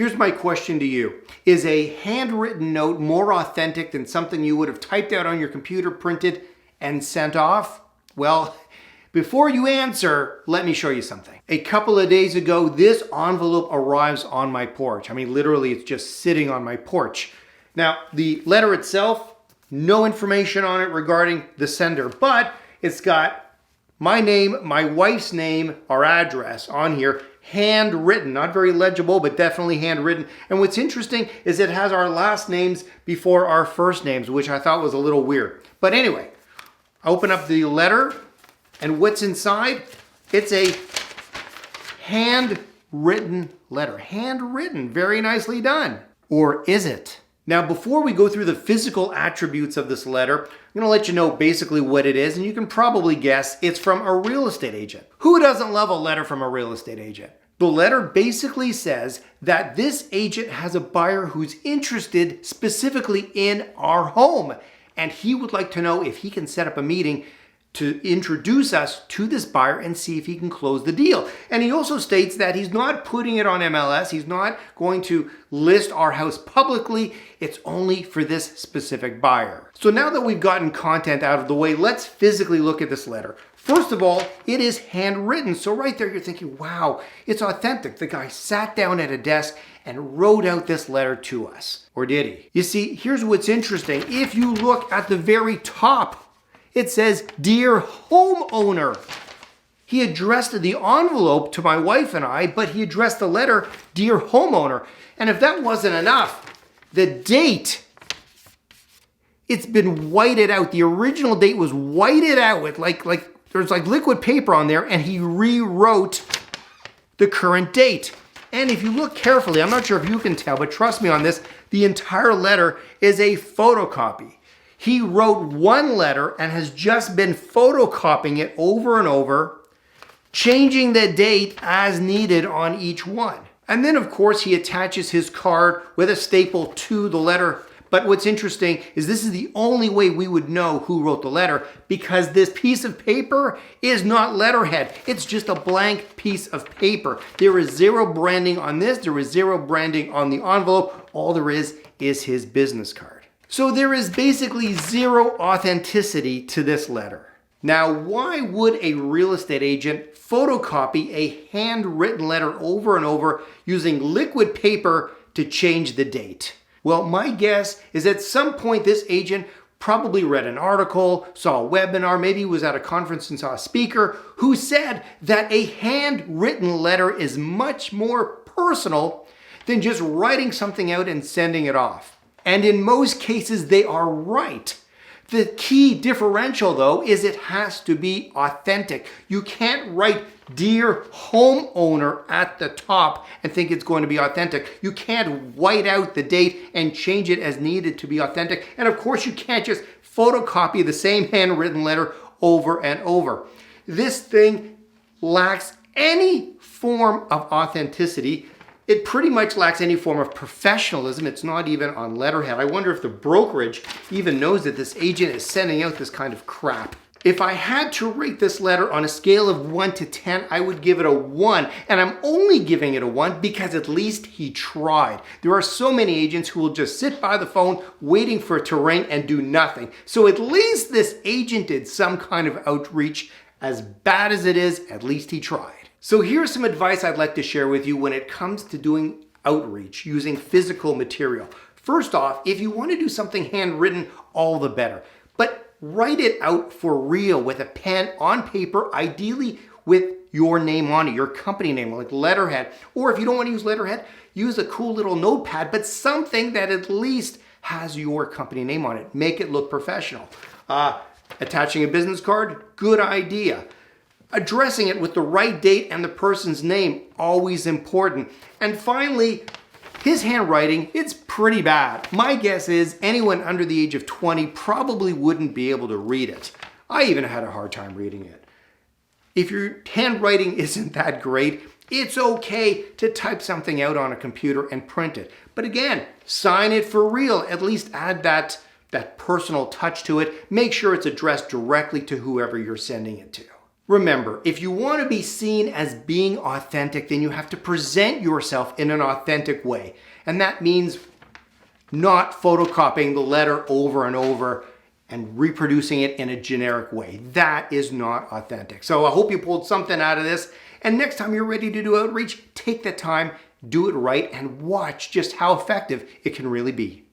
Here's my question to you. Is a handwritten note more authentic than something you would have typed out on your computer, printed, and sent off? Well, before you answer, let me show you something. A couple of days ago, this envelope arrives on my porch. I mean, literally, it's just sitting on my porch. Now, the letter itself, no information on it regarding the sender, but it's got my name, my wife's name, our address on here, handwritten, not very legible, but definitely handwritten. And what's interesting is it has our last names before our first names, which I thought was a little weird. But anyway, I open up the letter, and what's inside? It's a handwritten letter. Handwritten, very nicely done. Or is it? Now, before we go through the physical attributes of this letter, I'm going to let you know basically what it is, and you can probably guess it's from a real estate agent. Who doesn't love a letter from a real estate agent? The letter basically says that this agent has a buyer who's interested specifically in our home, and he would like to know if he can set up a meeting to introduce us to this buyer and see if he can close the deal. And he also states that he's not putting it on MLS. He's not going to list our house publicly. It's only for this specific buyer. So now that we've gotten content out of the way, let's physically look at this letter. First of all, it is handwritten. So right there, you're thinking, wow, it's authentic. The guy sat down at a desk and wrote out this letter to us. Or did he? You see, here's what's interesting. If you look at the very top, it says, "Dear homeowner." He addressed the envelope to my wife and I, but he addressed the letter, "Dear homeowner." And if that wasn't enough, the date, it's been whited out. The original date was whited out with there's like liquid paper on there, and he rewrote the current date. And if you look carefully, I'm not sure if you can tell, but trust me on this, the entire letter is a photocopy. He wrote one letter and has just been photocopying it over and over, changing the date as needed on each one. And then, of course, he attaches his card with a staple to the letter. But what's interesting is this is the only way we would know who wrote the letter, because this piece of paper is not letterhead. It's just a blank piece of paper. There is zero branding on this. There is zero branding on the envelope. All there is his business card. So there is basically zero authenticity to this letter. Now, why would a real estate agent photocopy a handwritten letter over and over using liquid paper to change the date? Well, my guess is at some point this agent probably read an article, saw a webinar, maybe was at a conference and saw a speaker who said that a handwritten letter is much more personal than just writing something out and sending it off. And in most cases, they are right. The key differential, though, is it has to be authentic. You can't write "Dear homeowner" at the top and think it's going to be authentic. You can't white out the date and change it as needed to be authentic. And of course, you can't just photocopy the same handwritten letter over and over. This thing lacks any form of authenticity. It pretty much lacks any form of professionalism. It's not even on letterhead. I wonder if the brokerage even knows that this agent is sending out this kind of crap. If I had to rate this letter on a scale of 1 to 10, I would give it a 1. And I'm only giving it a 1 because at least he tried. There are so many agents who will just sit by the phone waiting for it to ring and do nothing. So at least this agent did some kind of outreach. As bad as it is, at least he tried. So here's some advice I'd like to share with you when it comes to doing outreach using physical material. First off, if you want to do something handwritten, all the better. But write it out for real with a pen on paper, ideally with your name on it, your company name, like letterhead. Or if you don't want to use letterhead, use a cool little notepad, but something that at least has your company name on it. Make it look professional. Attaching a business card, good idea. Addressing it with the right date and the person's name, always important. And finally, his handwriting, it's pretty bad. My guess is anyone under the age of 20 probably wouldn't be able to read it. I even had a hard time reading it. If your handwriting isn't that great, it's okay to type something out on a computer and print it. But again, sign it for real. At least add that personal touch to it. Make sure it's addressed directly to whoever you're sending it to. Remember, if you want to be seen as being authentic, then you have to present yourself in an authentic way. And that means not photocopying the letter over and over and reproducing it in a generic way. That is not authentic. So I hope you pulled something out of this. And next time you're ready to do outreach, take the time, do it right, and watch just how effective it can really be.